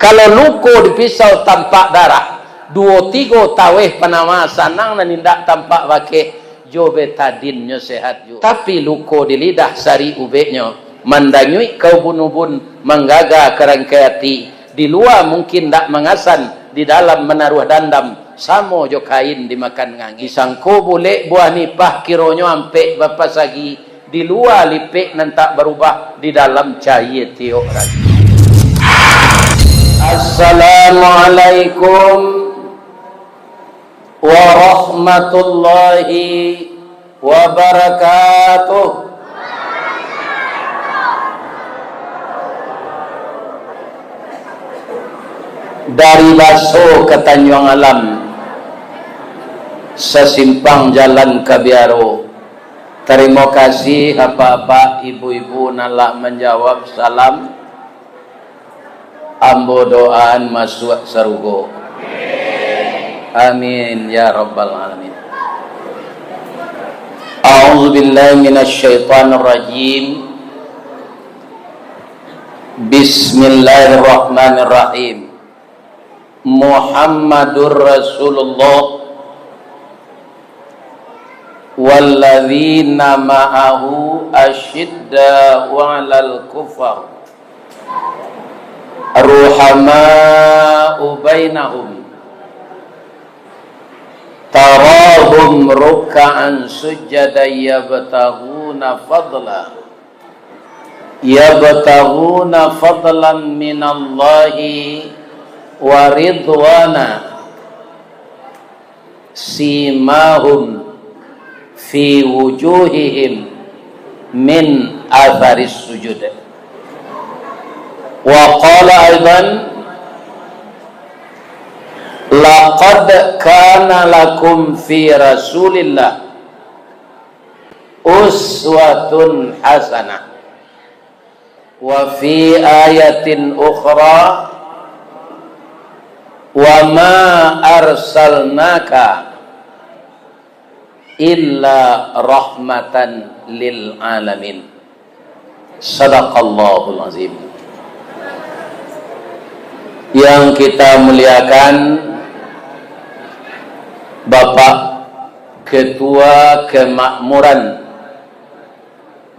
Kalau luko dipisau tampak darah, 2-3 taweh panama sanang nanindak tampak wake jobe tadinnya sehat juga. Tapi luko di lidah sari ubeknya mandanyui kau bunubun menggaga kerangkaiati di luar mungkin tak mengasan, di dalam menaruh dandam samo jo kain dimakan ngangi. Sangko boleh buah nipah kironyo ampe bapa sagi di luar lipek nantak berubah, di dalam cair tiok lagi. Assalamualaikum warahmatullahi wabarakatuh. Dari Baso ke Tanjung Alam, sesimpang jalan ke Biaro. Terima kasih apa-apa ibu-ibu nalak menjawab salam. Ambo doaan masuk sarugo. Amin ya rabbal alamin. A'udzu billahi minasy syaithanir rajim. Bismillahirrahmanirrahim. Muhammadur Rasulullah walladzina ma'ahu asyidda'u 'alal kufar ruhama'u bainahum tarahum ruk'an sujada yabtaghuna fadlan minallahi wa ridwana simahum fi wujuhihim min atharis sujud. Wa qala aidan laqad kana lakum fi rasulillah uswatun hasanah. Wa fi ayatin ukhra wa ma arsalnaka illa rahmatan lil alamin. Sadaqallahul azim. Yang kita muliakan Bapak Ketua Kemakmuran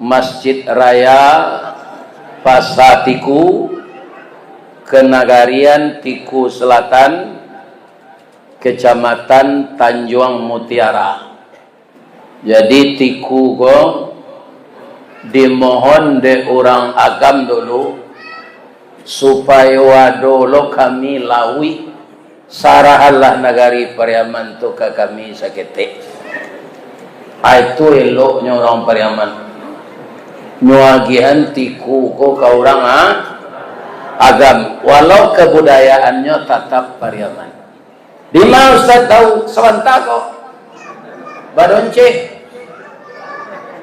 Masjid Raya Pasar Tiku, Kenagarian Tiku Selatan, Kecamatan Tanjung Mutiara. Jadi Tiku go dimohon de orang agam dulu supaya wadolo kami lawi sarahallah nagari Pariaman tu ke kami sakete. Itu eloknya orang Pariaman. Nyuagihan Tiku ko ke orang agam, walau kebudayaannya tetap Pariaman. Di mana Ustaz tahu sebentar kok badonce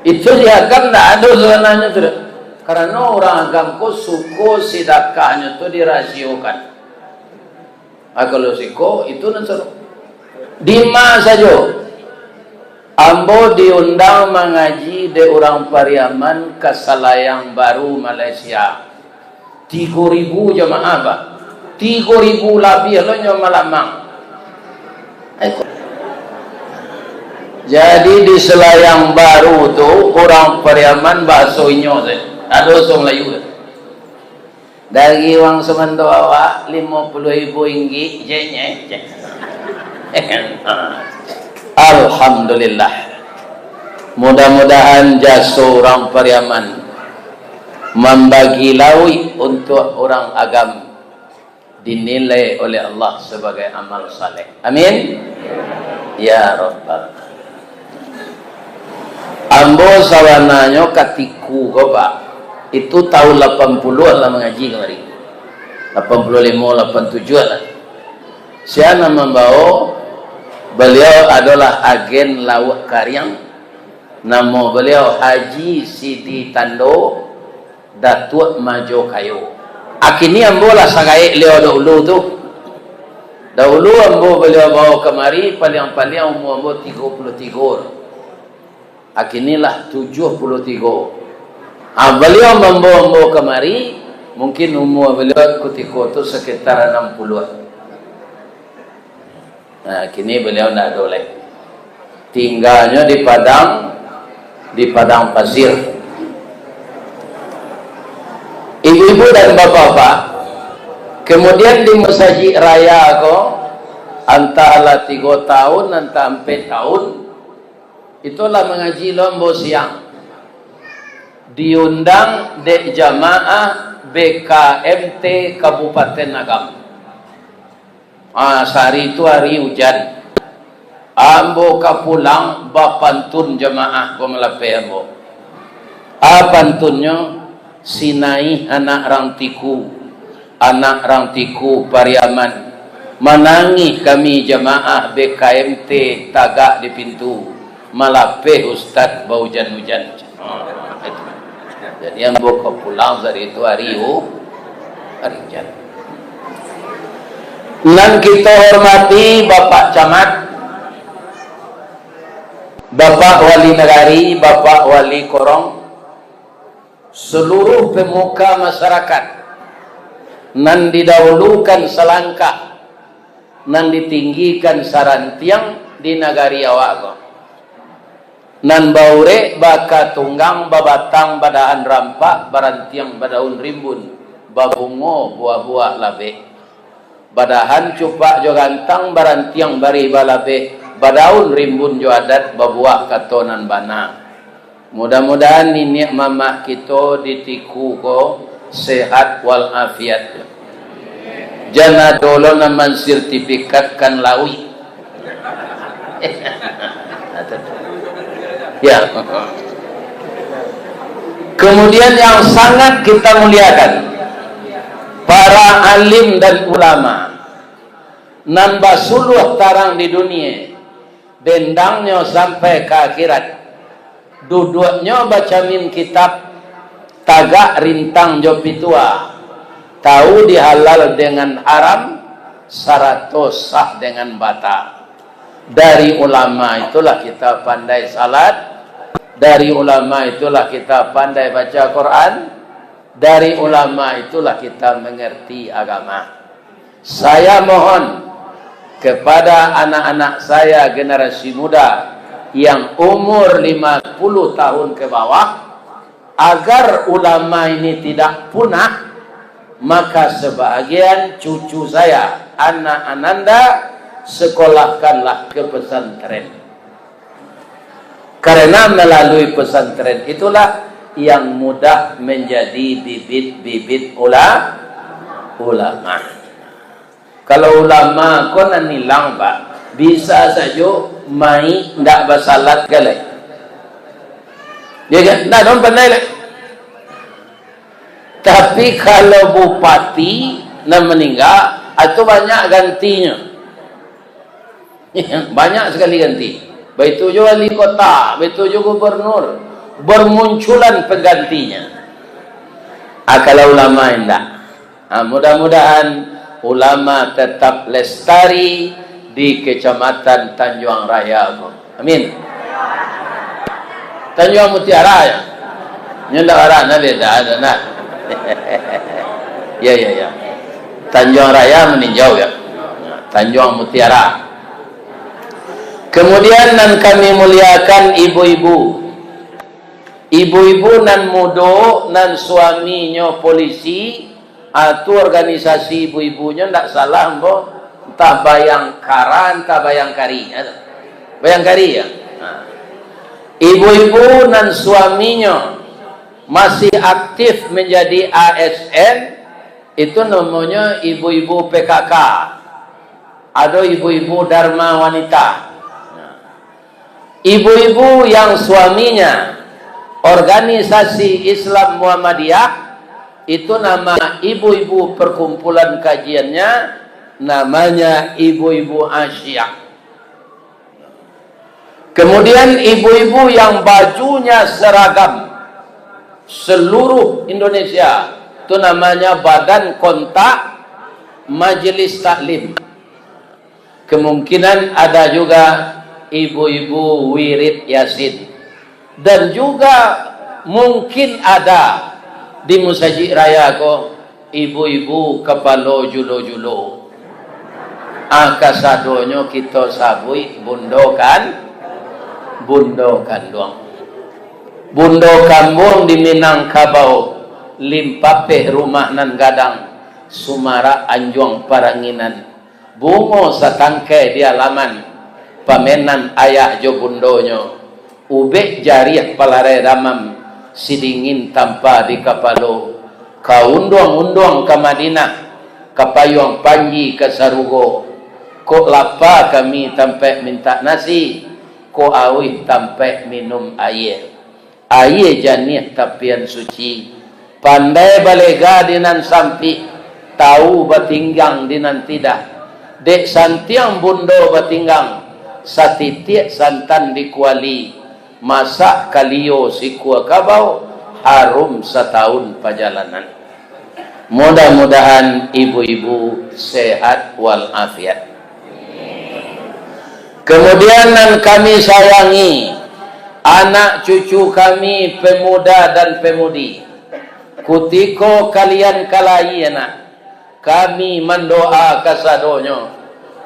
itu di agam tak ada sebenarnya tu, karena orang agam ko suku sidakahnya tu dirasiokan. Kalau siko itu nanti di mana saja ambo diundang mengaji de orang Pariaman ke Selayang Baru Malaysia. 3.000 jemaah apa? 3.000 lebih lo nyo malamang. Jadi di Selayang Baru tu orang Pariaman bahasonyo se. Ada song Melayu. Dari wang semando awak 50.000 ringgit jenye. Alhamdulillah. Mudah-mudahan jasa orang Pariaman membagi lawi untuk orang agam dinilai oleh Allah sebagai amal saleh. Amin. Ya Rabbal. Ambo sawananya katiku ko Pak. Itu tahun 80 lah mengaji kemarin. 85, 87 lah. Saya membawa beliau adalah agen Lawak Karyang. Nama beliau Haji Sidi Tando Datuk Majo Kayo. Akini ambo lah sagai beliau dahulu tu. Dahulu ambo beliau bawa kemari paling-paling umur ambo 33. Akinilah 73. Beliau membawa kemari Mungkin umur beliau ketika itu sekitar 60-an. Nah, kini beliau tidak boleh. Tinggalnya di padang pasir. Ibu-ibu dan bapak-bapak, kemudian di Masjid Raya kok antara 3 tahun antara 4 tahun itulah mengaji lombo siang. Diundang dek jamaah BKMT Kabupaten Agam. Sehari itu hari hujan. Ambo kapulang bapantun jamaah pemelape ambo. Pantunnya sinai anak rantiku Pariaman. Menangi kami jamaah BKMT tagak di pintu. Malape Ustaz bau hujan-hujan. Jadi ambo kapulang dari itu hari hujan. Dan kita hormati Bapak Camat, Bapak Wali Negari, Bapak Wali Korong, seluruh pemuka masyarakat, nan didahulukan selangkah, nan ditinggikan sarantiang di negari awak. Nan baure baka tunggang babatang badahan rampak barantiang badaun rimbun babungo buah-buah labe. Badahan cupak jo gantang barantiang bari balabe badaun rimbun jo adat babuah katonan bana. Mudah-mudahan ini mama kita ditiku ko sehat wal afiat. Jana dolo naman sertifikat kan lawi. Ya. Kemudian yang sangat kita muliakan para alim dan ulama nan basuluh tarang di dunia dendangnya sampai ke akhirat duduknya baca min kitab tagak rintang jopitua tahu dihalal dengan haram saratos sah dengan bata. Dari ulama itulah kita pandai salat, dari ulama itulah kita pandai baca Quran, dari ulama itulah kita mengerti agama. Saya mohon kepada anak-anak saya generasi muda yang umur 50 tahun ke bawah, agar ulama ini tidak punah, maka sebagian cucu saya, anak ananda, sekolahkanlah ke pesantren. Karena melalui pesantren itulah yang mudah menjadi bibit-bibit ulama. Kalau ulama kau nan hilang pak, bisa saja mai ndak basalat galai. Dia kan, ndak dong pandai lek. Tapi kalau bupati nan meninggal, itu banyak gantinya. Banyak sekali ganti. Begitu juga wali kota, begitu juga gubernur, bermunculan penggantinya. Kalau ulama enggak. Mudah-mudahan ulama tetap lestari di Kecamatan Tanjung Raya. Amin. Tanjung Mutiara ya. Nyenda arana beda ada nak. Ya. Tanjung Raya meninjau ya. Tanjung Mutiara. Kemudian nan kami muliakan ibu-ibu. Ibu-ibu nan mudo, nan suaminya polisi, atau organisasi ibu-ibunya ndak salah mbok, entah Bayangkara, entah Bayangkari. Bayangkari ya. Ibu-ibu nan suaminya masih aktif menjadi ASN, itu namanya ibu-ibu PKK. Ada ibu-ibu Dharma Wanita. Ibu-ibu yang suaminya organisasi Islam Muhammadiyah, itu nama ibu-ibu perkumpulan kajiannya namanya ibu-ibu Asyik. Kemudian ibu-ibu yang bajunya seragam seluruh Indonesia, itu namanya Badan Kontak Majelis Taklim. Kemungkinan ada juga ibu-ibu wirid yasin, dan juga mungkin ada di Masjid Raya kok ibu-ibu kepala julo-julo. Kasadonyo kita sabui bundokan doang. Bundo kambung di Minangkabau, limpape rumah nan gadang, Sumara anjuang paranginan, bungo sa tangke di alaman, pamenan ayah jo bundonyo, ube jariah palare ramam, sidingin tanpa di kapalo, kaundong-undong ke Madinah, kapayuang panji ke Sarugo, kok lapa kami tampe minta nasi, ko awih tampe minum air. Air janih tapian suci. Pandai balega dinan sampi, tahu batinggang dinan tidak. Dek santiang bundo batinggang, satitiak santan dikuali. Masak kalio si kuah kabau, harum setahun perjalanan. Mudah-mudahan ibu-ibu sehat walafiat. Kemudian kami sayangi anak cucu kami pemuda dan pemudi. Kutiko kalian kalayana, kami mendoa kasadonyo.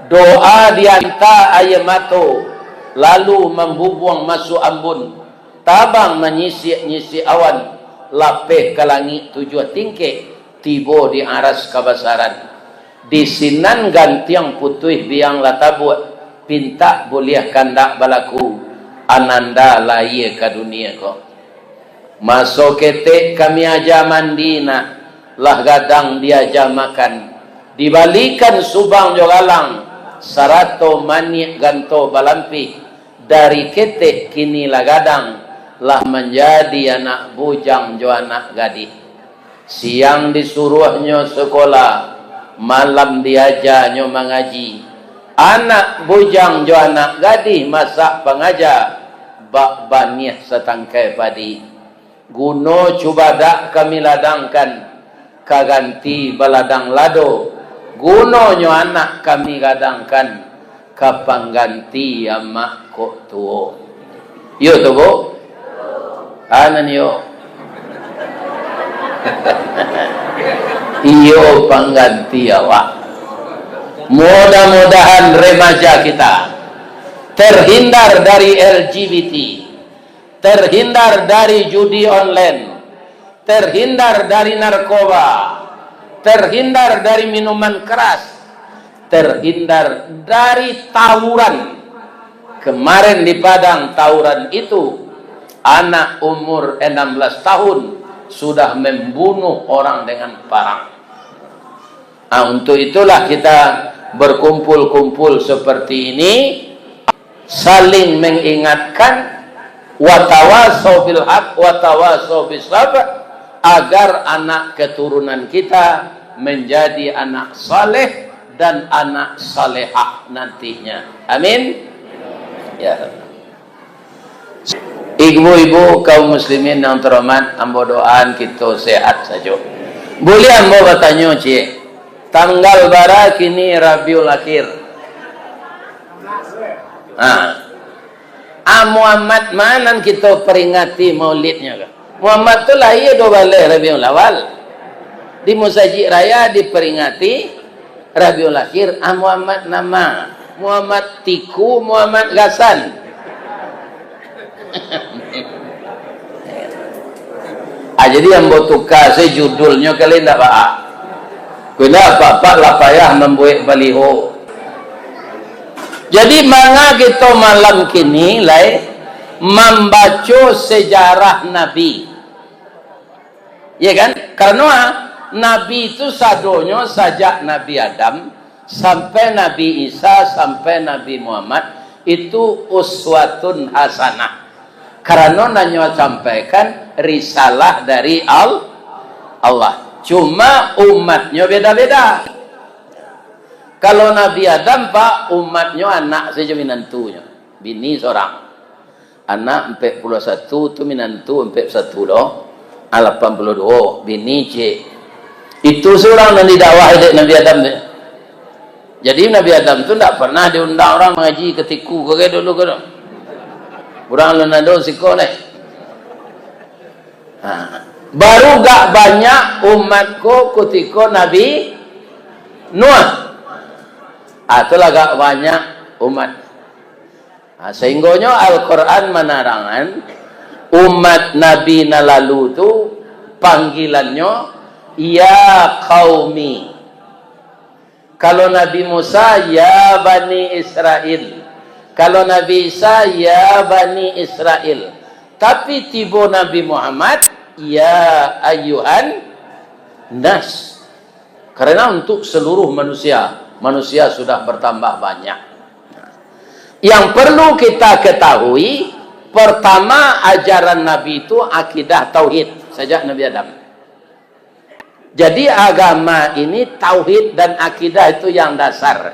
Doa dianta ayamato, lalu membubuang masuk ambun. Tabang menyisi-nyisi awan, lapeh ke langit tujuh tingke, tibo di aras kabasaran. Di sinan gantiang putih biang latabuat. Pinta boleh kandak balaku ananda lahir ke dunia ko. Masuk ketek kami aja mandina, lah gadang diaja makan. Dibalikan subang jogalang, sarato manik ganto balampi. Dari ketek kini lah gadang, lah menjadi anak bujang jo anak gadis. Siang disuruhnya sekolah, malam diajarnya mengaji. Anak bujang jo anak gadis masak pengajar, bak baniah setangkai padi. Guno cubadak kami ladangkan, kaganti baladang lado. Guno nyo anak kami gadangkan, kapang ganti amak kok tuo. Yo tu bu, anan yo. Iyo pangganti awak. Mudah-mudahan remaja kita terhindar dari LGBT, terhindar dari judi online, terhindar dari narkoba, terhindar dari minuman keras, terhindar dari tawuran. Kemarin di Padang tawuran itu anak umur 16 tahun sudah membunuh orang dengan parang. Untuk itulah kita berkumpul-kumpul seperti ini, saling mengingatkan, watawasau bil haq watawasau bis sabr, agar anak keturunan kita menjadi anak saleh dan anak salehah nantinya. Amin. Ya. Ibu-ibu kaum muslimin yang terhormat, ambo doaan kita sehat saja. Boleh ambo bertanya cik, tanggal bara kini Rabiul Akhir. Muhammad manan kita peringati maulidnya kan? Muhammad tu lahir 12 Rabiul Awal. Di Musajid Raya diperingati Rabiul Akhir. Muhammad nama Muhammad Tiku, Muhammad Gasan. Jadi yang buat tukar saya judulnya kali tidak pak. Kenapa pak lah payah membuat baliho. Jadi manga kita malam kini lai membaca sejarah Nabi. Ya kan? Karena Nabi itu sadonya sajak Nabi Adam sampai Nabi Isa sampai Nabi Muhammad itu uswatun hasanah. Karena nanya sampaikan risalah dari Allah. Cuma umatnya beda-beda. Kalau Nabi Adam pak umatnya anak saja minantunya, bini seorang, anak 41 tu minantu 41 loh, 82 bini cik. Itu seorang yang didakwah Nabi Adam deh. Jadi Nabi Adam tu tak pernah diundang orang mengaji ketiku ke dulu ke. Orang lenado siko nih. Baru gak banyak umatku ketika Nabi Nuh. Itulah gak banyak umat. Sehingganya Al-Quran menerangkan umat Nabi lalu itu panggilannya ya qaumi. Kalau Nabi Musa ya Bani Israel. Kalau Nabi Isa ya Bani Israel. Tapi tiba Nabi Muhammad ya ayuhan nas. Karena untuk seluruh manusia, manusia sudah bertambah banyak. Yang perlu kita ketahui, pertama ajaran Nabi itu akidah tauhid sejak Nabi Adam. Jadi agama ini tauhid dan akidah itu yang dasar.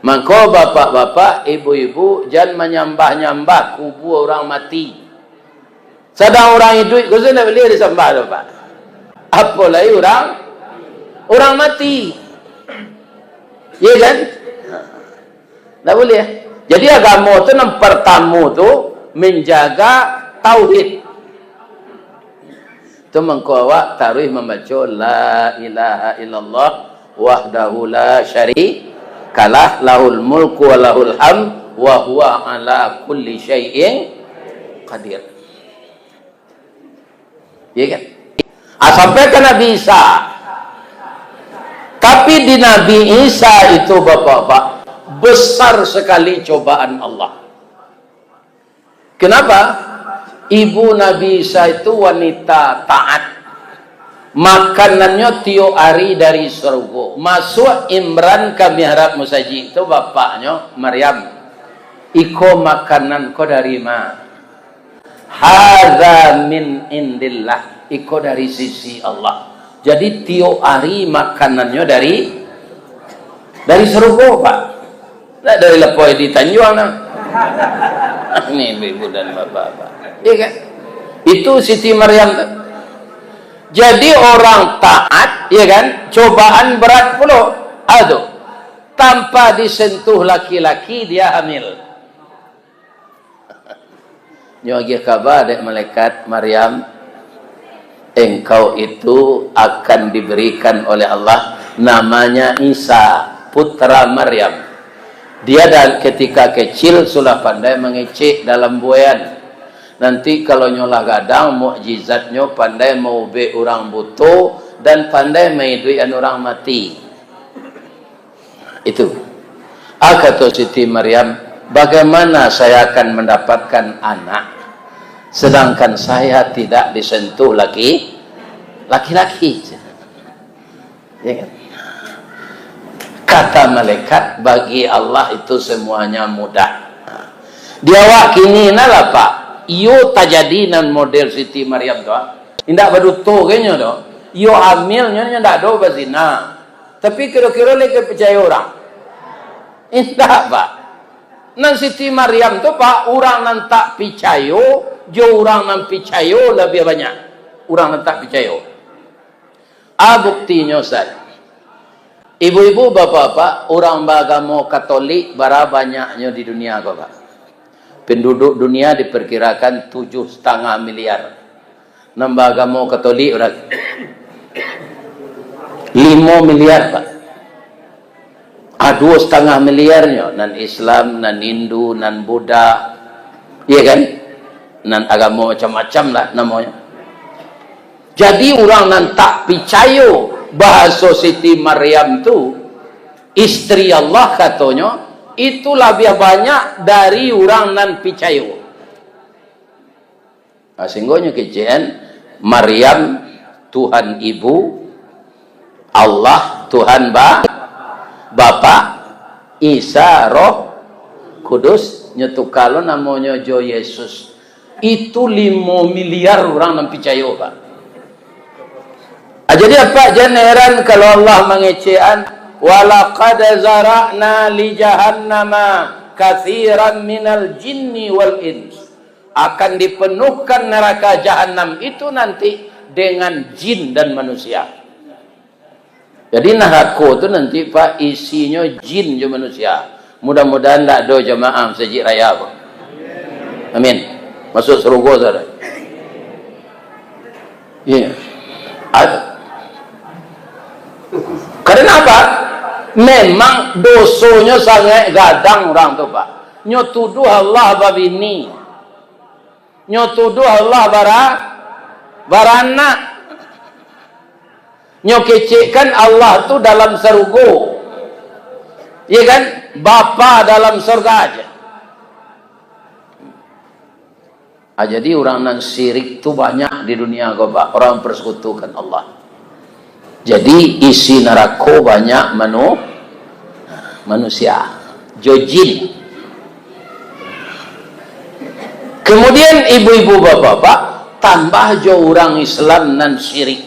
Maka bapak-bapak, ibu-ibu jangan menyembah-nyembah kubur orang mati. Sedang orang hidup, kau tidak boleh disembah, Pak. Apalagi orang mati. Ya kan? Tak boleh. Jadi agama itu yang pertama itu menjaga tauhid. Itu mengkawak tarikh membaca la ilaha illallah wahdahu la syarikalah lahul mulku wa lahul hamd wa huwa ala kulli syai'in qadir. Ya kan? Sampai ke Nabi Isa. Tapi di Nabi Isa itu bapak-bapak besar sekali cobaan Allah. Kenapa? Ibu Nabi Isa itu wanita taat. Makanannya tiap hari dari surga. Masuk Imran ke mihrab musaji itu bapaknya Maryam. Iko makanan ko dari mana? Hadza min indillah. Iko dari sisi Allah. Jadi tiap hari makanannya dari surga, Pak. Tidak dari lepoi di Tanjuang. Ini ibu dan bapak-bapak. Iya kan? Itu Siti Maryam. Jadi orang taat, ya kan? Cobaan berat pula. Aduh. Tanpa disentuh laki-laki dia hamil. Nyuagi kabar dek malaikat Maryam, engkau itu akan diberikan oleh Allah namanya Isa, putra Maryam. Dia dan ketika kecil sudah pandai mengecek dalam buayan. Nanti kalau nyolah gadang, mukjizatnya pandai mengubah orang buta dan pandai menghidupan orang mati. Itu. Kata Siti Maryam, bagaimana saya akan mendapatkan anak, sedangkan saya tidak disentuh laki-laki. Ya kan? Kata malaikat, bagi Allah itu semuanya mudah. Dia wakini nala Pak. Iyo tajadinan model Siti Maryam tu. Indak baduto kayaknya tu. Iyo hamilnya ndak do bazina. Tapi kira-kira lagi percaya orang. Indak Pak. Nan Siti Maryam tu Pak, orang nan tak percaya, jo orang nan percaya lebih banyak. Orang nan tak percaya. Buktinya Ustaz. Ibu-ibu, bapak-bapak, orang beragama Katolik berapa banyaknya di dunia, Bapak? Penduduk dunia diperkirakan 7,5 miliar. Nambah agama Katolik orang 5 miliar, Pak. 2,5 miliarnya nan Islam, nan Hindu, nan Buddha, iya kan? Nan agama macam-macam lah namanya. Jadi orang nan tak percaya bahasa Siti Maryam itu istri Allah katanya, itu lebih banyak dari orang nan percaya. Sehingga kejadian Maryam Tuhan Ibu, Allah Tuhan Bapa, Isa Roh Kudus, nyetu kalau namanya Jo Yesus. Itu 5 miliar orang nan percaya, Pak. Jadi apa? Jangan heran kalau Allah mengecekan walaqad zara'na li jahannama katsiran minal jinni wal ins. Akan dipenuhkan neraka jahanam itu nanti dengan jin dan manusia. Jadi neraka itu nanti Pak isinya jin dan manusia. Mudah-mudahan tak ada jemaah masjid raya, Pak. Amin. Masuk surga saudara. Iya. Karena apa? Memang dosonya sangat gadang orang tu Pak. Nyotuduh Allah babini. Nyotuduh Allah baranak. Nyokecekkan Allah tu dalam serugo. Iya kan? Bapa dalam surga aja. Jadi orang nan syirik tu banyak di dunia kau Pak. Orang persekutukan Allah. Jadi isi neraka banyak manusia. Jojin. Kemudian ibu-ibu bapak-bapak tambah jo orang Islam nan syirik.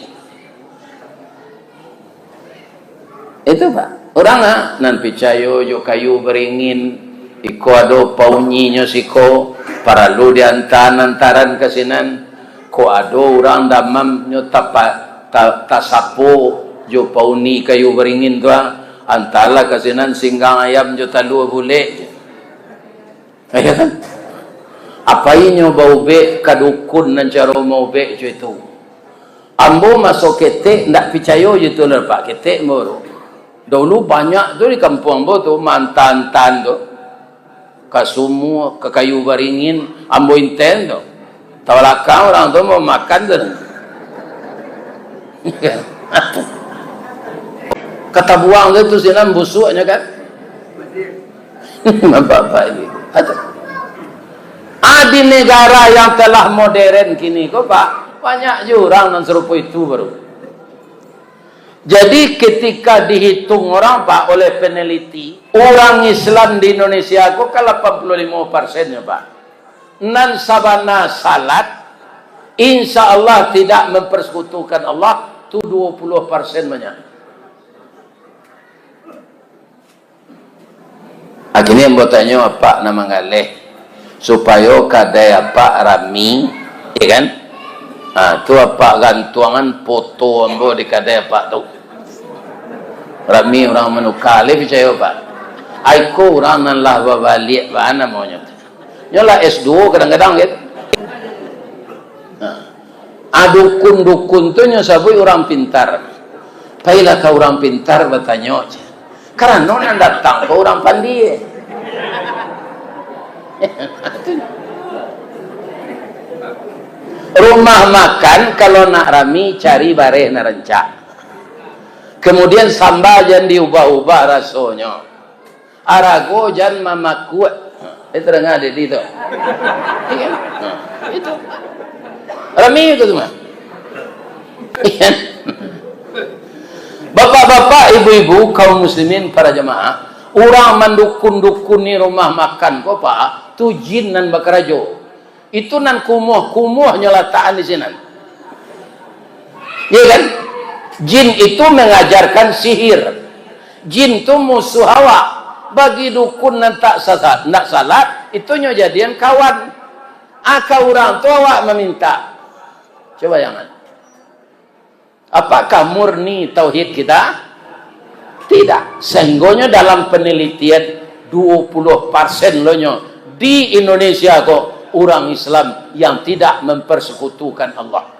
Itu Pak. Orang nan percaya jo kayu beringin. Iko ado paunyinya siko para lu diantaran kesinan ko ado orang damam nyo tasapo jo pauni kayu beringin tu antala kesinan singgang ayam jo talu bule ya kan apa inyo bau be kadukun nan cara mau be jo itu ambo masuk ketek ndak percaya je tu lah Pak ketek moro dulu banyak tu di kampung ambo tu mantan-tan tu kasumu ke kayu beringin ambo inten tu tawalakang orang tu mau makan tu kata buang tu sinan busuknya kan bapak ini di negara yang telah modern kini kok Pak banyak juga orang yang serupa itu baru. Jadi ketika dihitung orang Pak oleh peneliti, orang Islam di Indonesia kok ke 85% ya Pak. Nan sabana salat, insya Allah tidak mempersekutukan Allah, itu 20% banyak. Akhirnya yang bertanya apa nama ngaleh supaya kadai apa rami, ya kan? Tu apa gantuangan foto ambo di kadai apa tu? Rami orang menukali percaya Pak. Aiko orang nan lah babalik mana maunya. Nyola S2 kadang-kadang gitu. Dukun-dukun tu nyo sabui orang pintar. Pailah kau orang pintar bertanya. Karena non datang ke orang pandai. Rumah makan kalau nak rami cari bareh narencak. Kemudian sambal jangan diubah-ubah rasanya. Arago jangan mama kuat. Itu dengar di situ. Itu. Rami itu semua. Bapak-bapak, ibu-ibu, kaum muslimin, para jemaah, orang mendukun-dukun ni rumah makan kok Pak, tu jin nan bakarajo. Itu nan kumuh nyelataan di sini. Ya kan? Jin itu mengajarkan sihir. Jin itu musuh awak. Bagi dukun nan tak salat, nak salat, itu nyo jadian kawan. Aka orang tu awak meminta. Coba jangan. Apakah murni tauhid kita? Tidak. Sehingga dalam penelitian 20% loh di Indonesia kok orang Islam yang tidak mempersekutukan Allah.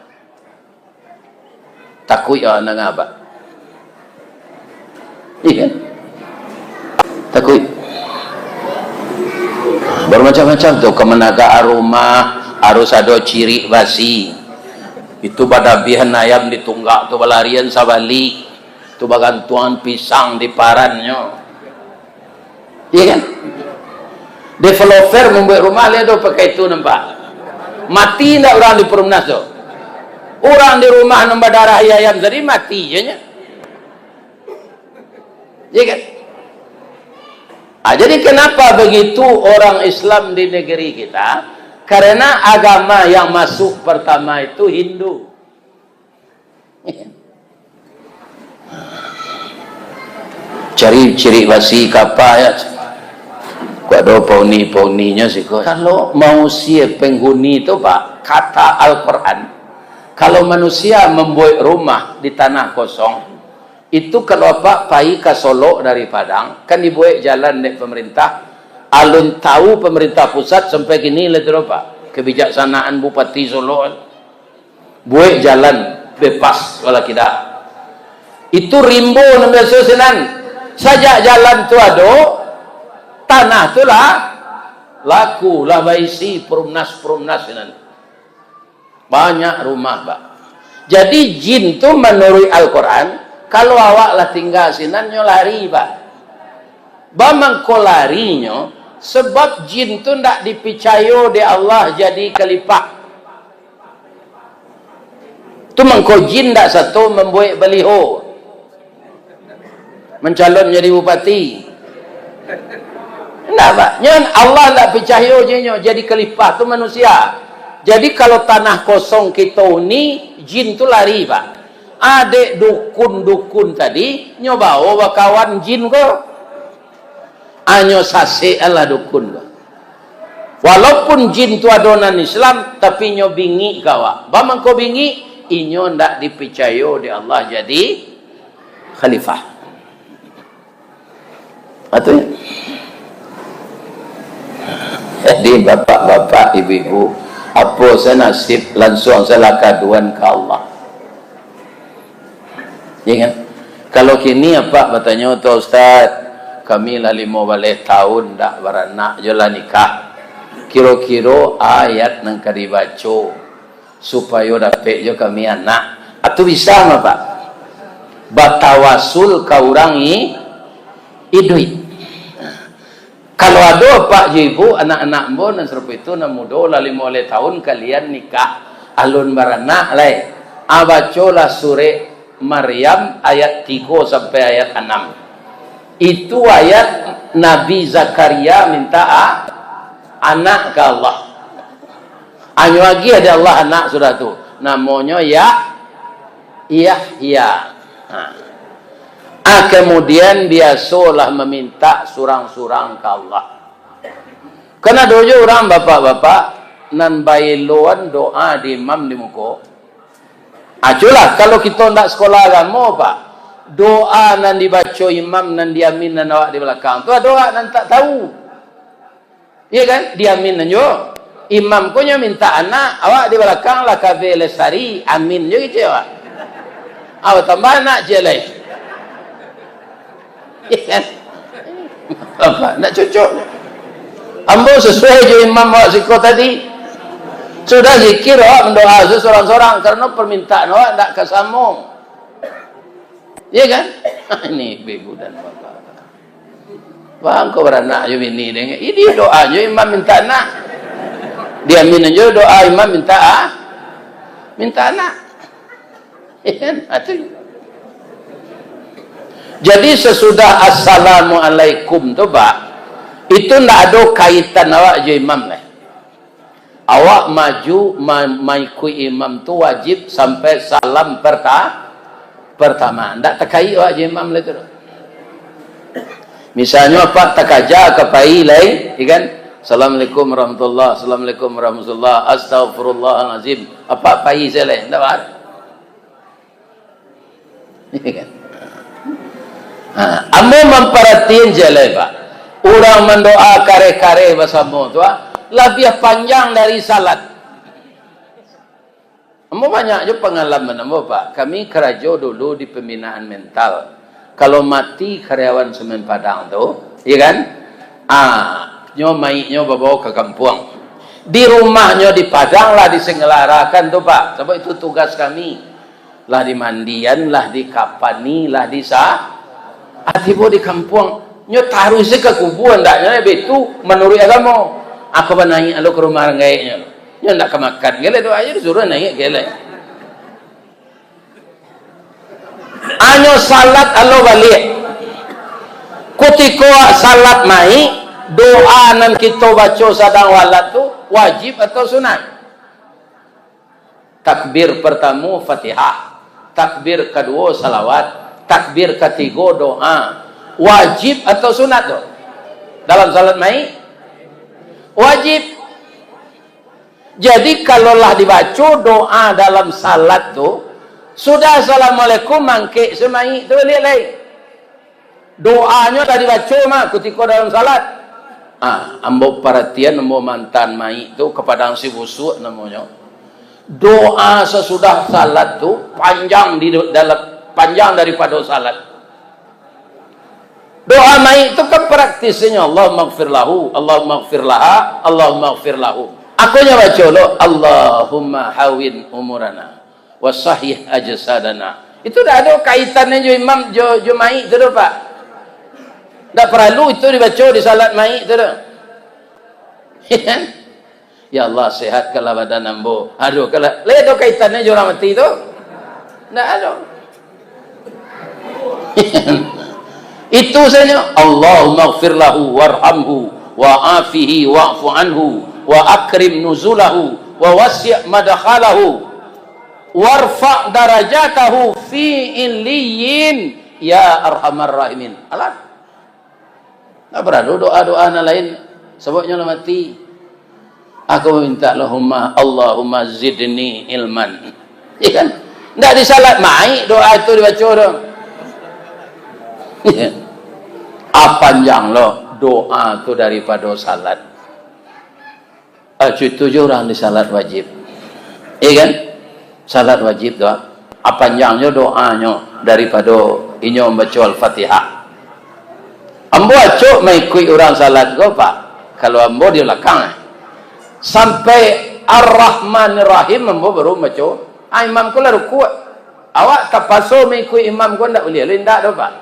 Takut ya anak apa? Iya. Takut. Bermacam-macam tuh kemenaga aroma, harus ada ciri basi. Itu badabihan ayam ditunggak tu balarian sabali. Tu bagantuan pisang di parannya. Iya kan? Developer membuat rumah lihat tu pakai itu nampak. Mati tidak orang di perumnas tu. Orang di rumah nampak darah ayam jadi mati je nya. Iya kan? Jadi kenapa begitu orang Islam di negeri kita? Karena agama yang masuk pertama itu Hindu. Ciri-ciri basi kapal ya. Ada pauni-pauninya sih kok. Kalau manusia penghuni itu Pak, kata Al-Quran, kalau manusia membuat rumah di tanah kosong, itu kalau Pak pai ke Solo dari Padang, kan dibuat jalan dari pemerintah, alun tahu pemerintah pusat sampai kini lihat Pak, kebijaksanaan Bupati Solo. buat jalan bebas wala kita. Itu rimbo namanya susunan. Sajak jalan tu ada, tanah tu lah laku lah baisi perumnas ini. Banyak rumah, Pak. Jadi jin tu menurut Al-Quran, kalau awak lah tinggal sinan nyo lari, Pak. Bamang ko larinya sebab jin tu ndak dipercaya di Allah jadi khalifah. Tu mangko jin ndak satu membuat baliho mencalon jadi bupati. Ndak, Pak. Nyon Allah ndak percaya jadi khalifah tu manusia. Jadi kalau tanah kosong kita ni jin tu lari, Pak. Adik dukun-dukun tadi nyoba kawan jin ko. Anyo sase Allah dukun ko. Walaupun jin tu adonan Islam tapi nyo bingi kawa. Bamang ko bingi inyo ndak dipercaya di Allah jadi khalifah. Atau jadi bapak-bapak, ibu-ibu, apa saya nasib langsung saya kaduan ke Allah. Ya kan? Kalau kini apa bertanya tu Ustaz, kami lah 15 tahun dah beranak jelah nikah. Kira-kira ayat nang kadibaco supaya dapat jo kami anak. Atau bisa apa? Batawasul ka urang duit. Kalau ada pak ibu anak-anak mbon dan serupa itu na muda lah 15 tahun kalian nikah alun baranak lai. Abacolah surah Maryam ayat 3 sampai ayat 6. Itu ayat Nabi Zakaria minta anak ke Allah. Anyo lagi ada Allah anak sudah tu. Namanya Yahya. Kemudian biasalah meminta surang-surang ke Allah. Kena dojo orang bapak-bapak nan bailoan doa di imam di muko. Aculah kalau kita ndak sekolah agama, Pak. Doa nan dibaca imam nan diamin nan awak di belakang. Tu doa nan tak tahu. Iya kan? Diamin nan jo. Imam ko nya minta anak, awak di belakang lah kabe lesari, amin jo gitu awak. Awak tambah anak je lai. Kan? Apa? Nak cocok. Ambo sesuai je imam awak zikir tadi. Sudah zikir awak mendoa seorang-seorang karena permintaan awak tak kesambung. Ya kan? Ini ibu dan bapak. Bang kau beranak je bini dengan. Ini doa je imam minta anak. Dia min je doa imam minta anak. Ya kan? Itu. Jadi sesudah Assalamualaikum tu, Pak, itu ndak ada kaitan awak je imam lah. Awak maju maikui imam tu wajib sampai salam pertama. Ndak terkait awak je imam lah tu. Misalnya apa takaja ke pai lain, kan? Assalamualaikum warahmatullahi, Assalamualaikum warahmatullahi, Astaghfirullahalazim. Apa pai saya lain, ndak ada. Kan? Amo memperhatiin jalan, Pak. Orang mendoa kare-kare bersama tu, lebih panjang dari salat. Amo banyak je pengalaman amo, Pak. Kami kerja dulu di pembinaan mental. Kalau mati karyawan semen Padang tu, ya kan? Nyo maiknya bawa ke kampung. Di rumahnya di Padang lah disengelarakan tu, Pak. Sebab itu tugas kami. Lah di mandian, lah di kapani, lah di tiba di kampung nyo taruh se ke kuburan ndak nya betu menurut agama. Aku banai alo ke rumah rangai nyo ndak ke makan gele doa aja disuruh naik gele. Anyo salat alo balik. Ketika salat mai doa nan kita baca sadang walat tu wajib atau sunat? Takbir pertama Fatihah, takbir kedua salawat, takbir ketiga doa. Wajib atau sunat tu? Dalam salat mai? Wajib. Jadi kalaulah dibaca doa dalam salat tu, sudah Assalamualaikum mangke semai tu lihat lain. Doanya dah dibaca mah ketika dalam salat. Ambo perhatian ambo mantan mai tu kepada si busuk namanya. Doa sesudah salat tu panjang panjang daripada salat. Doa mai itu kan praktisnya Allahumma ighfir lahu, Allahumma ighfir laha, Allahumma ighfir lahu. Akunya baca lo Allahumma hawin umurana wa sahih ajsadana. Itu dah ada kaitannya jo imam jo mai tu Pak. Tak perlu itu dibaca di salat mai tu dah. Ya Allah sehatkanlah badan ambo. Aduh kalau le ada kaitannya jo orang mati tu. Tak ada. Itu saja. Allahumma ighfir lahu warhamhu wa afihi wa'fu anhu wa akrim nuzulahu wa wasi' madkhalahu warfa' darajatahu fi illiyin ya arhamar rahimin. Alah. Tak perlu doa-doa lain sebabnya lah mati. Aku minta Allahumma zidni ilman. Ya kan? Tak di salat mai doa itu dibaca dong. Ya. Panjang loh doa tu daripada salat. Itu je orang di salat wajib. Iya kan? Salat wajib doa. Panjangnya doanya daripada inyo membaca Al-Fatihah. Ambo acuk mengikut orang salat go Pak. Kalau ambo di belakang sampai Ar-Rahmanir Rahim ambo baru baca. Imam ku lah ruku'. Awak tak pasu mengikut imam ku ndak boleh. Lindak dah Pak.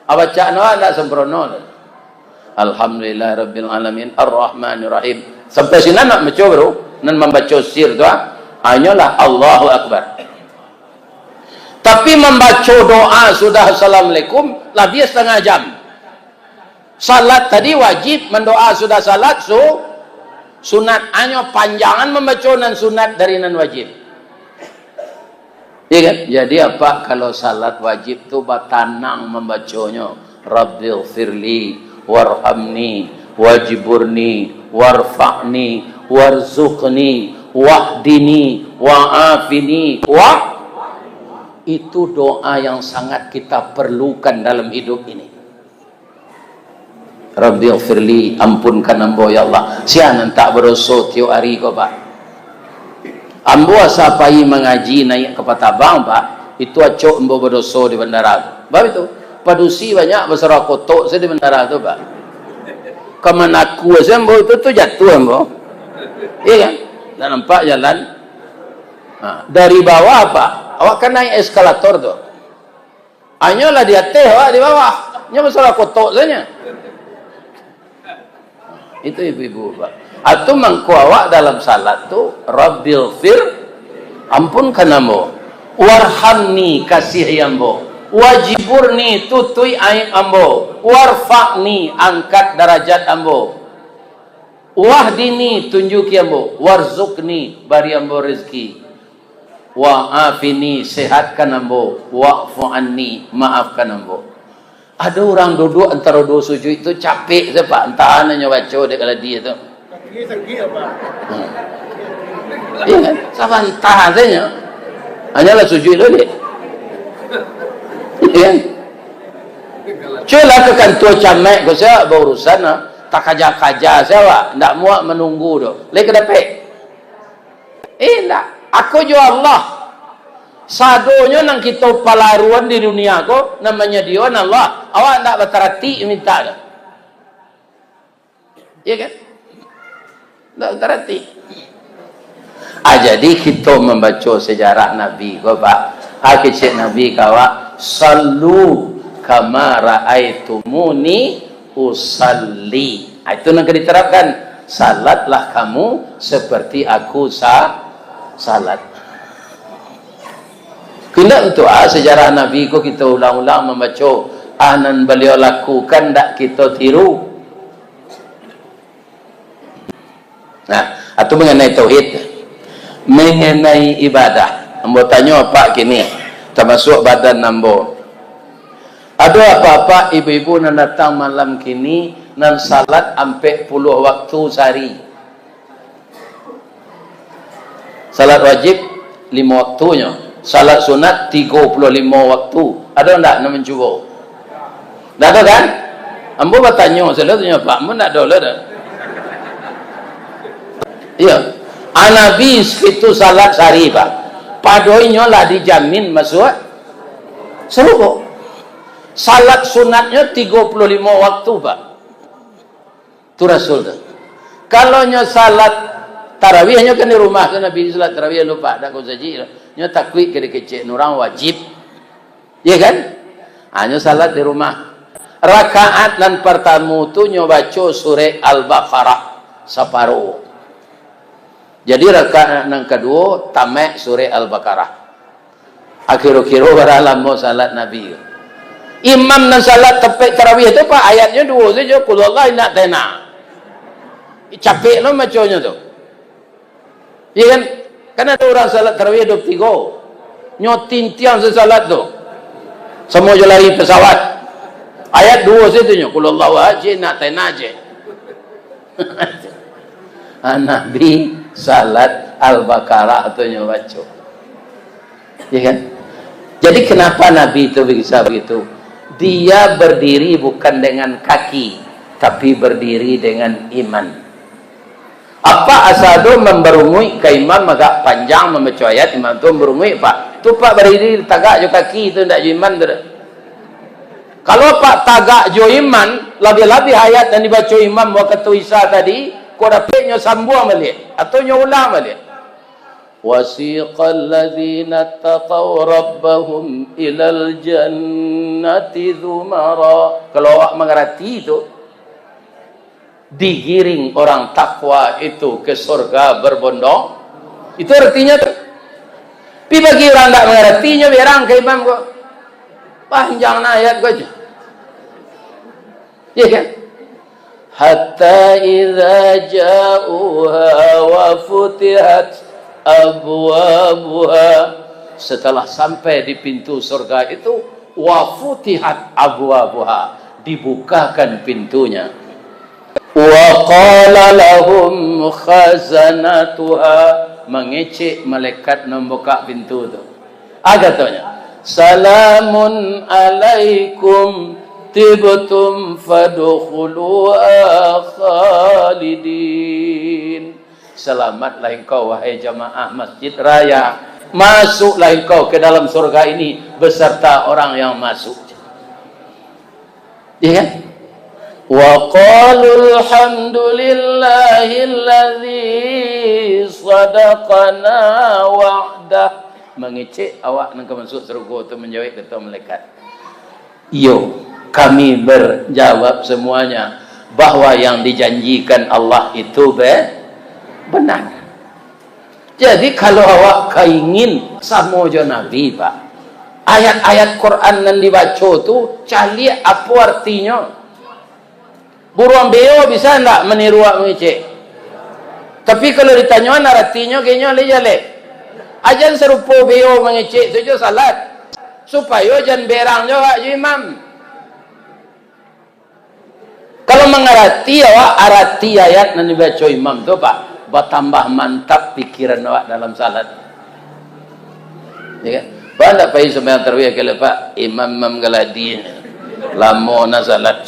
Bacaan awak tak sempurna. Alhamdulillah Rabbil Alamin Ar-Rahmanir Rahim. Sampai sini nak baca baru. Nan membaca sir tu hanyalah Allahu Akbar. Tapi membaca doa sudah Assalamualaikum lebih setengah jam. Salat tadi wajib, mendoa sudah salat sunat. Hanya panjangan membaca nan sunat dari nan wajib. Ya kan? Jadi apa kalau salat wajib tu batanang membacanya Rabbil firli warhamni wajiburni warfa'ni warzuqni wahdini wa'afini itu doa yang sangat kita perlukan dalam hidup ini. Rabbil firli, ampunkan ambo ya Allah. Sian tak berdosa tiap hari ko Pak. Ambo asapai mengaji naik ke Patabang Pak, itu acok ambo berdosa di bandara. Baik itu, padusi banyak besar kotok saya di bandara tu Pak. Kemana aku saya ambo itu tu jatuh ambo. Iya kan? Dan nampak jalan. Dari bawah Pak, awak kan naik eskalator tu. Hanyalah di atas awak di bawah. Nya besar kotok saja. Itu ibu-ibu Pak. Atau mangku awak dalam salat tu Rabbil fir, ampunkan ambo, warhamni kasih ambo, wajiburni tutui aib ambo, warfa'ni angkat derajat ambo, wahdini tunjuki ambo, warzukni bari ambo rezeki, wa'afini sehatkan ambo, wa'fu anni maafkan ambo. Ada orang duduk antara dua sujud itu capek je Pak, entah nanya baca dia kalau dia tu. Iya kan? Sama entah saja. Hanyalah sujud dulu dia. Iya kan? Cualah ke kantor camek ke saya berurusan tak kaja-kaja saya ndak muak menunggu tu. Lek dapat. Ndak. Aku jo Allah. Sadonya nang kita palaruan di dunia ko namanya dia Allah. Awak ndak berterati minta dah. Iya kan? Tak terhati. Jadi kita membaca sejarah Nabi ko Pak. Kecik Nabi kawa sallu kama raaitumuni usalli. Itu nak diterapkan. Salatlah kamu seperti aku salat. Kena untuk sejarah Nabi ko kita ulang-ulang membaca. Anan beliau lakukan tak kita tiru. Nah, atau mengenai tauhid, mengenai ibadah. Ambo tanya apa kini, termasuk badan ambo. Ada apa-apa ibu-ibu nan datang malam kini nan salat ampe 10 waktu sehari. Salat wajib 5 waktunya, salat sunat 35 waktu. Ada ndak nak mencuba? Tak ada kan? Ambo bertanya, saya tanya Pak, ambo nak ada lah dah. Iya. Anabi itu salat sehari pak. Padoinya lah dijamin masuk surga. Salat sunatnya 35 waktu pak. Itu Rasul tu. Kalau nyo salat tarawih hanya kan di rumah kan Nabi salat tarawih lupa dak kau saji. Nyo takwik kecil nurang wajib. Ya kan? Hanya salat di rumah. Rakaat dan pertama tu nyo baca surah Al-Baqarah separuh. Jadi rakaat yang kedua tamat surah Al-Baqarah. Akhir-akhir baralam mau salat Nabi. Imam dan salat tepi tarawih itu pak ayatnya dua saja. Qul Allah nak tena. Capek lo macamnya tu. Ya kan? Kan ada orang salat tarawih 23. Nyotin tiang sesalat tu. Semua je lari pesawat. Ayat dua saja tu. Qul Allah aja nak tena aja. Nabi salat Al-Baqarah atau baca. Ya kan? Jadi kenapa Nabi itu bisa begitu? Dia berdiri bukan dengan kaki, tapi berdiri dengan iman. Apa asado memberungui ke imam agak panjang membaca ayat imam tu berungui pak. Tu pak berdiri tagak jo kaki tu ndak jo iman tu. Kalau pak tagak jo iman, lebih-lebih ayat yang dibaca imam waktu Isa tadi, kau dapatnya sambung balik atau nyulang balik. Wasiqal ladzina taqaw rabbahum ilal jannati dzumara. Kalau awak mengerti itu, digiring orang takwa itu ke surga berbondong. Itu artinya tu. Tapi bagi orang tak mengertinya berang ke imam kau. Panjang ayat kau aja. Ya kan? Hatta idza ja'uha wa futihat abwabuha, setelah sampai di pintu surga itu wa futihat abwabuha, dibukakan pintunya. Wa qala lahum khazanatuha, mengecek malaikat membuka pintu itu. Katanya salamun alaikum tibtum fadkhuluha khalidin. Selamatlah engkau wahai jamaah Masjid Raya, masuklah engkau ke dalam surga ini beserta orang yang masuk. Ya kan? Wa qalu alhamdulillahilladzi sadaqana wa'dah, mengecek awak nak masuk surga tu menjawab kata malaikat. Yo, kami berjawab semuanya bahwa yang dijanjikan Allah itu benar. Jadi kalau awak keingin sama je Nabi pak, ayat-ayat Quran yang dibaca tu cari apa artinya. Buruan beo bisa tak meniru awak mengecek? Tapi kalau ditanya artinya kayaknya lejale. Ajan serupa beo mengecek tu je salat. Supaya jangan berang juga imam. Kalau mengerti awak arti ayat yang dibaca imam tu pak, bertambah mantap pikiran awak dalam salat. Ya kan? Pak tak payah sembahyang tarawih kalau pak imam galadi lama nak salat.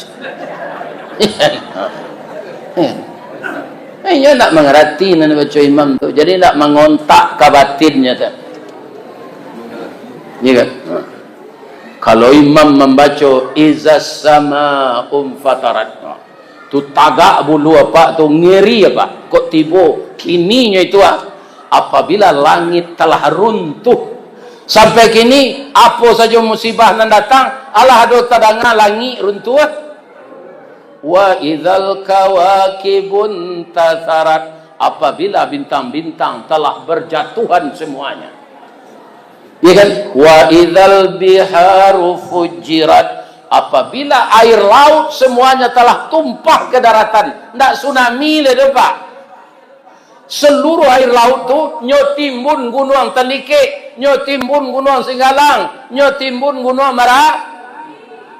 Ia nak mengerti yang dibaca imam tu, jadi nak mengontak ke batinnya tu. Ya kan? Kalau imam membaca izas sama fatarat, tu tagak bulu apa tu ngeri apa kok tiba kininya itu apabila langit telah runtuh sampai kini apa saja musibah yang datang Allah ada tadanga langit runtuh. Wa idzal kawakibun tasarat, apabila bintang-bintang telah berjatuhan semuanya. Ya kan? Wa idzal biharu fujirat, apabila air laut semuanya telah tumpah ke daratan, ndak tsunami le pak. Seluruh air laut tu nyotimbun gunung Tandike, nyotimbun gunung Singgalang, nyotimbun gunung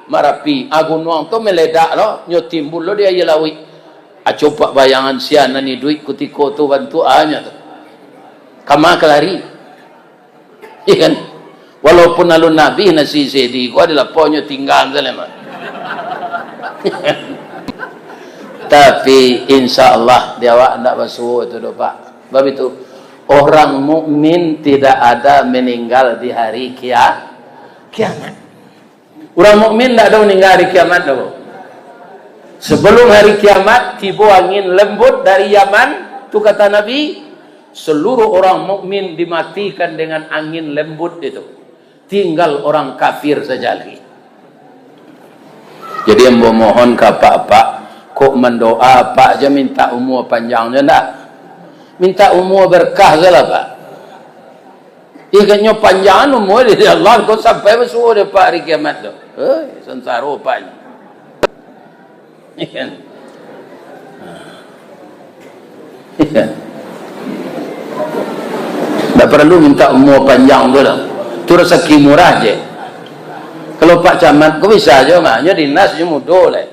Marapi. Gunung tu meledak lo, nyotimbun lo dia yelawi. Coba bayangan siana ni duit kutiko tu bantu anya tu. Kama kelari. Ya kan? Walaupun alun Nabi nasi sedi, kau adalah ponyo tinggal selama. Tapi insya Allah dia awak tidak basuh itu doa pak. Sebab itu orang mukmin tidak ada meninggal di hari kiamat. Orang mukmin tidak ada meninggal hari kiamat dulu. Sebelum hari kiamat tiba angin lembut dari Yaman, itu kata Nabi, seluruh orang mukmin dimatikan dengan angin lembut itu. Tinggal orang kafir saja lagi. Jadi yang mohon ke pak kok mendoa pak aja minta umur panjangnya enggak? Minta umur berkah saja pak. Ikannya panjang umur dari Allah kau sampai bersuruh dia pak hari kiamat tu. Sengsara paknya. Ikan. Tak perlu minta umur panjang tu lah. Itu rezeki murah je. Kalau Pak Camat, kau bisa aja maknya dinas je mudah lah.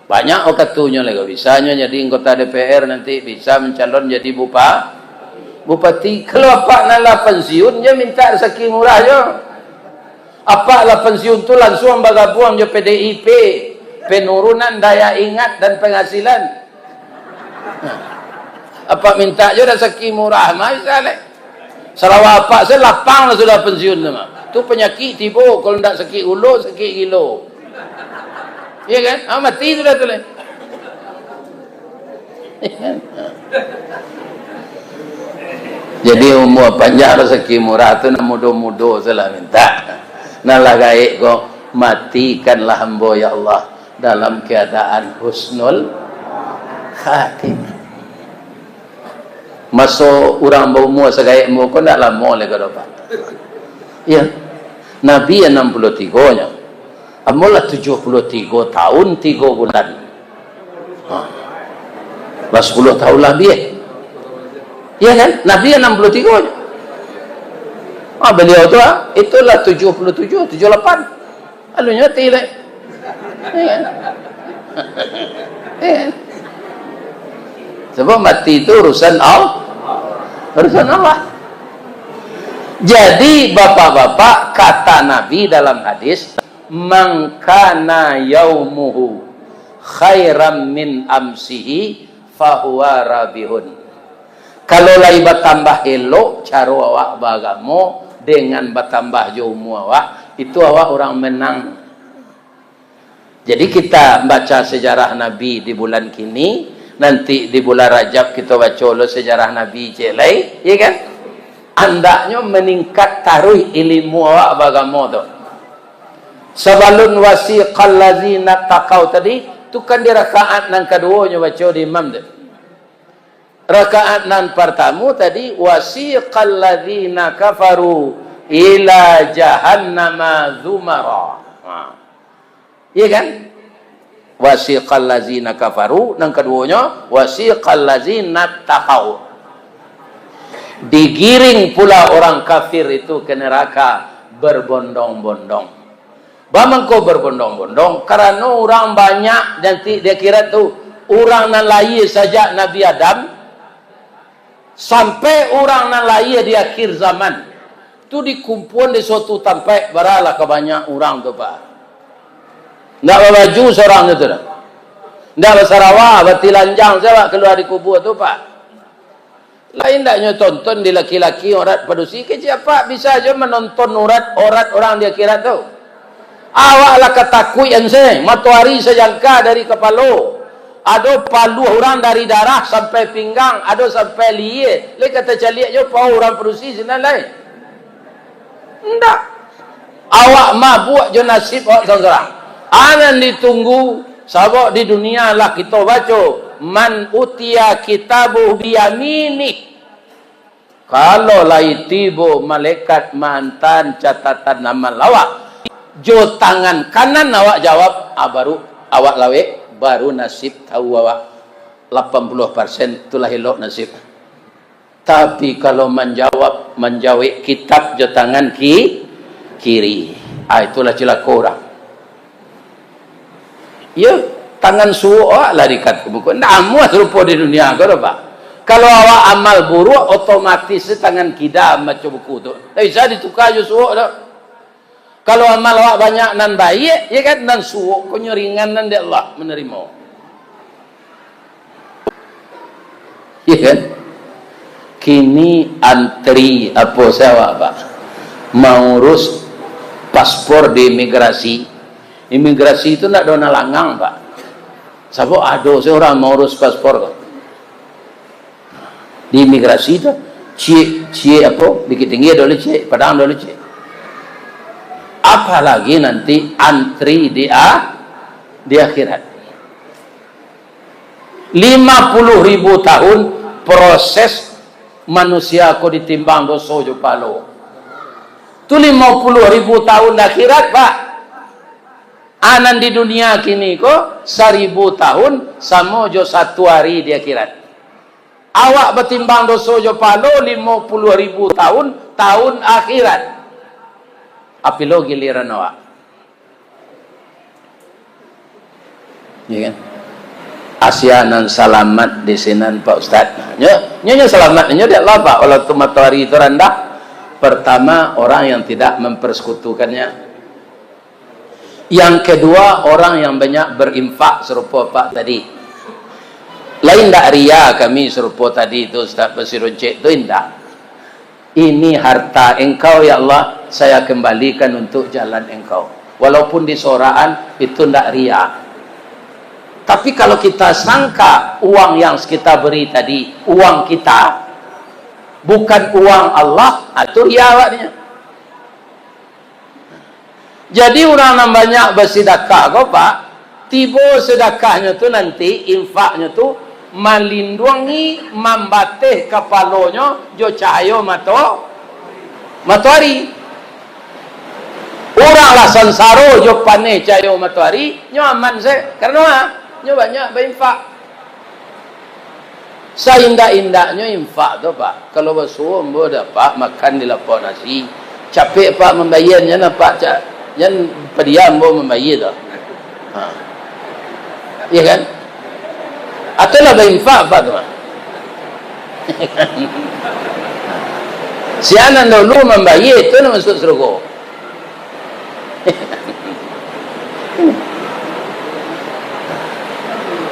Banyak orang katunya lah kau bisanya jadi anggota DPR nanti bisa mencalon jadi bupati. Kalau Pak nak pensiun je minta rezeki murah je. Apa lah pensiun tu langsung bergabung je PDIP, penurunan daya ingat dan penghasilan. Apa minta je rezeki murah mah bisa lah. Sarawak apa saya lapang lah sudah pensiun sama. Tu penyakit tiba kalau tidak sakit ulu sakit gilo. Iya kan? Mati sudah tu lah. Jadi umur panjang rezeki murah tu nak mudah-mudah salah minta. Nalah gaik ko matikanlah hamba ya Allah dalam keadaan husnul khatimah. Masuk orang berumur segaya umur kau tak lama lagi kalau pak. Ya, Nabi 63-nya, amulah 73 tahun 3 bulan. Lah 10 tahun lebih. Ya kan? Nabi 63-nya. Beliau tu itulah 77, 78. Alunya tidak. Ya kan? Ya kan? Sebab mati itu urusan Allah. Urusan Allah. Jadi bapak-bapak kata Nabi dalam hadis, "Man kana yaumuhu khairam min amsihi fahuwa rabihun." Kalau lai bertambah elok cara awak beragama dengan bertambah jaumu awak, itu awak orang menang. Jadi kita baca sejarah Nabi di bulan kini, nanti di bulan Rajab kita baca lo sejarah Nabi celai, ya kan? Andaknya meningkat taruh ilmu awak beragama tu. Sebelum wasiqal ladzina taqau tadi, tu kan di rakaat yang keduanya baca di imam tu. Rakaat yang pertama tadi wasiqal ladzina kafaru ila jahannama zumara. Iya kan? Wasiqal ladzina kafaru, yang keduanya wasiqal ladzina taqau. Digiring pula orang kafir itu ke neraka berbondong-bondong. Bamangko berbondong-bondong karena orang banyak nanti dia kira tu orang nan lahir saja Nabi Adam sampai orang nan lahir di akhir zaman tu dikumpul di suatu tempat baralah kebanyak orang tu pak. Ndak baju seorang itu dah. Ndak bersarawa batilanjang saya keluar di kubur tu pak. Lain taknya tonton di laki-laki orang padusi ke siapa bisa aja menonton orang di akhirat tu. Awaklah ketakutan saya, matahari sejangka dari kepala. Ada palu orang dari darah sampai pinggang, ada sampai liye. Le kata caliak je pau orang padusi sini lain. Enggak. Awak mabuk je nasib awak seorang. Anan ditunggu sabak di dunia lah kita baca man utia kitabuh biyamini. Kalau lai tibo malaikat mantan catatan nama lawak jo tangan kanan awak jawab baru awak lawe baru nasib tahu awak 80% itulah elok nasib. Tapi kalau menjawab kitab jo tangan kiri itulah celaka orang. Ya tangan suuk lah dikat ke buku. Ndak amuah serupa di dunia kau pak. Kalau awak amal buruk otomatis tangan kidam macam buku tu. Tak bisa ditukar je suuk tu. Kalau amal awak banyak nan baik, ya kan nan suuk kau ringan nan dia Allah menerima. Ya kan? kini antri apa saya Pak mau urus paspor di imigrasi. Imigrasi itu tidak ada langang Pak. Sabo ada seorang mau urus paspor kok. Di imigrasi itu cie apa dikit tinggi ada cie, padang ada cie. Apalagi nanti antri di akhirat. 50.000 tahun proses manusia ko ditimbang dosa jo palo. Tu 50.000 tahun akhirat Pak. Anan di dunia kini ko 1.000 tahun sama jo 1 hari di akhirat. Awak bertimbang dosa jo palo 50.000 tahun akhirat. Api lo giliran awak. Ya kan? Asianan selamat di sinan Pak Ustaz. Nyonya selamat dia lah Pak. Walau tu matahari itu rendah. Pertama, orang yang tidak mempersekutukannya. Yang kedua, orang yang banyak berinfak serupa Pak tadi. Lain tak ria kami serupa tadi itu Ustaz Basirun Cik itu indah. Ini harta engkau ya Allah, saya kembalikan untuk jalan engkau. Walaupun di soraan itu tidak ria. Tapi kalau kita sangka uang yang kita beri tadi, uang kita, bukan uang Allah, itu ria awaknya. Jadi orang yang banyak bersedekah kau Pak, tiba sedekahnya tu nanti, infaknya tu, melindungi membatih kepalanya jo cahaya matahari. Oranglah sansaro jo paneh cahaya matahari, nyo aman saya karena nyo banyak berinfak. Seindah-indahnya infak tu Pak. Kalau bersuam boleh dapat makan di lapor nasi. Capek Pak membayarnya nampak yang pediam boleh membayar tu. Iya kan? Atau lah berinfak Pak tu. Si anak dulu membayar itu nak masuk surga.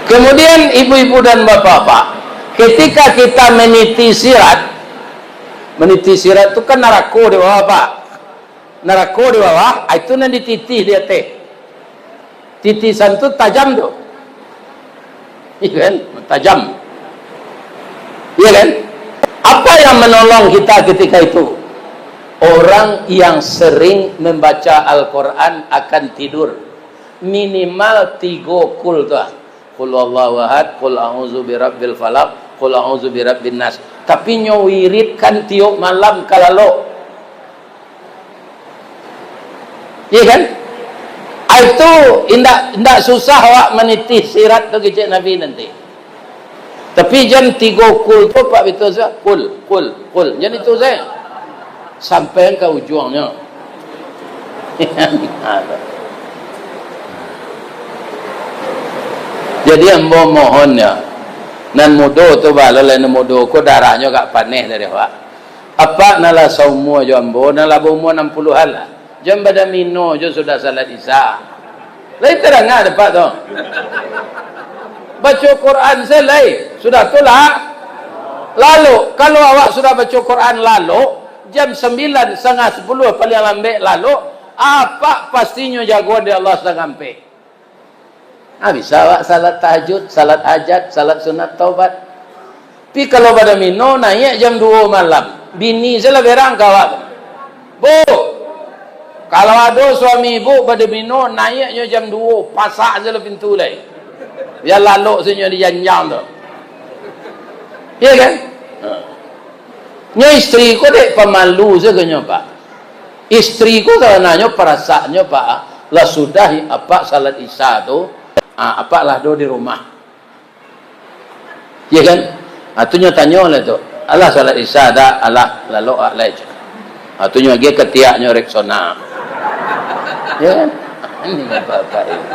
Kemudian ibu-ibu dan bapak-bapak, ketika kita meniti sirat itu kan narako di bawah Pak. Narako di bawah, itu nanti titih dia teh. Titisan itu tajam tu. Iya kan? Tajam. Iya kan? Apa yang menolong kita ketika itu? Orang yang sering membaca Al-Quran akan tidur. Minimal 3 kul tu. Qul Allahu ahad, qul a'udzu birabbil falaq, qul a'udzu birabbin nas. Tapi nyawiridkan tiap malam kalalo. Iya kan? Itu indak susah awak meniti sirat tu kecik Nabi nanti. Tapi jangan 3 kul tu Pak betul saya. Kul. Jangan itu saya. Sampai ke ujungnya. Jadi ambo mohonnya nan mudo tu bala lain mudo ko darahnya gak paneh dari Pak. Apa nala saumu jo ambo nala bomo 60 hala. Jam pada mino jo sudah salat isya. Lai terang ada Pak tu. Baca Quran selai sudah tu lah. Lalu kalau awak sudah baca Quran lalu jam 9 setengah 10 paling lambat lalu apa pastinya jagoan di Allah sedang sampai. Bisa awak salat tahajud, salat hajat, salat sunat taubat. Tapi kalau pada mino naik jam 2 malam. Bini saya lebih rangka awak. Bu, kalau ada suami ibu pada mino naiknya jam 2, pasak je lah pintu lah. Biar lalu senyum di janjang tu. Iya kan? Nya isteri ko dek pemalu segenya Pak. Isteri ko sebenarnya perasaannya Pak, lah sudah apa salat isya tu, apa lah do di rumah. Iya kan? Atunya tanya lah tu. Allah salat isya dah, Allah lalu alai. Atunya lagi ketiaknya reksona. Iya kan? Ini apa-apa ini.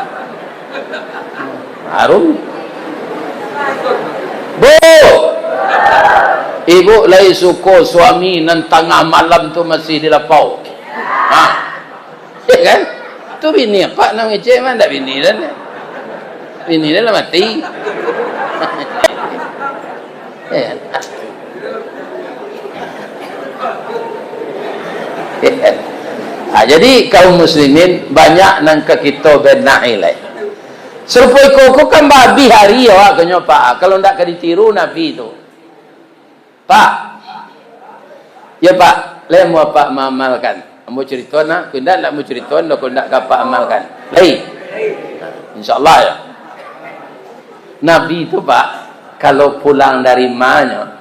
Harum. Bu, ibu lai suko suami nan tengah malam tu masih di lapau. Ya kan? Tu bini apa nak ngecek mana tak bini dah. Bini dah mati. Jadi kaum muslimin banyak nang ke kita benahi lai. Serupoi koko kan babi hari ya kenyo Pak. Kalau ndak ditiru Nabi itu. Pak. Ya Pak, le mau Pak mengamalkan. Mau cerita nak, kundak ndak mau cerita, ndak kundak Pak amalkan. Lai. Insyaallah ya. Nabi itu Pak, kalau pulang dari mana,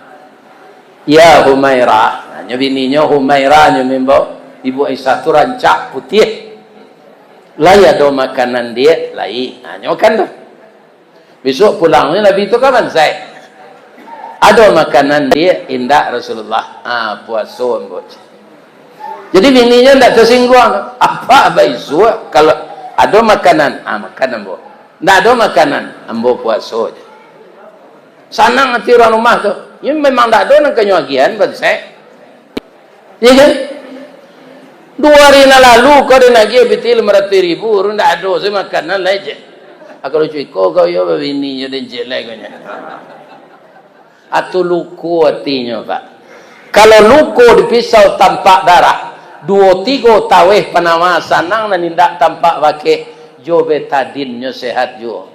ya Humairah, nyo bininya Humairah nyo membawa Ibu Aisyah tu rancak putih. Lah ada makanan dia, lai. Nyo makan tu. Besok pulangnya Nabi itu kapan saya? Ada makanan dia, indah Rasulullah. Puasa mbok. Jadi bininya ndak tersinggung. Apa baisu kalau ada makanan, makanan mbok. Ndak ada makanan, ambo puasa aja. Sanang hati orang rumah tu. Ini memang tak ada nak kenyuagian buat saya. Ya kan? 2 hari lalu kau dah nagih betul 500,000, orang tak ada saya makanan lah je. Aku lucu kau ya bini je dan jelek kau. Atau luku hatinya Pak. Kalau luku dipisau tampak darah, 2-3 taweh panama sanang dan tidak tampak pakai jobe tadinnya sehat juga.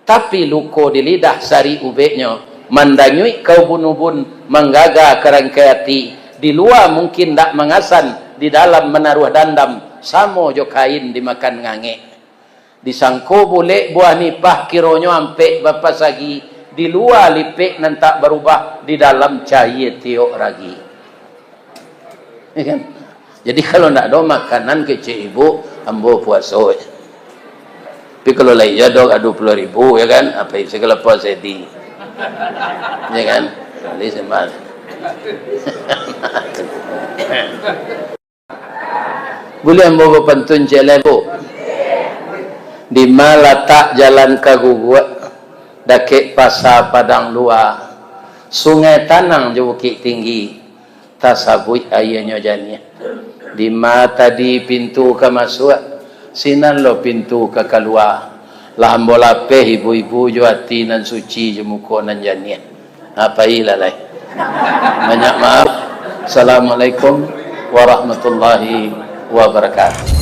Tapi luko di lidah sari ubeknya mandanyui kau bunubun menggaga kerangkaiati di luar mungkin tak mengasan di dalam menaruh dandam samo jo kain dimakan ngange disangko boleh buah nipah kironyo ampe bapa sagi di luar lipek nan tak berubah di dalam cair tiok ragi. Ya kan? Jadi kalau nak ada makanan kecil ibu ambo puasa. Tapi kalau lain ya dok 20,000 ya kan, apa itu segala puas sedi, ya kan, ini sembah. Boleh ambo pantun jalan bu, di mana tak jalan kagugua, dakek pasar padang luar, sungai tanang je bukit tinggi, tasabui ayahnya jania, di mana tadi pintu ke masuk. Sinan lo pintu ke keluar. Lah ambola pe ibu-ibu jo hati nan suci je muka nan jania. Apa ilalai. Banyak maaf. Assalamualaikum warahmatullahi wabarakatuh.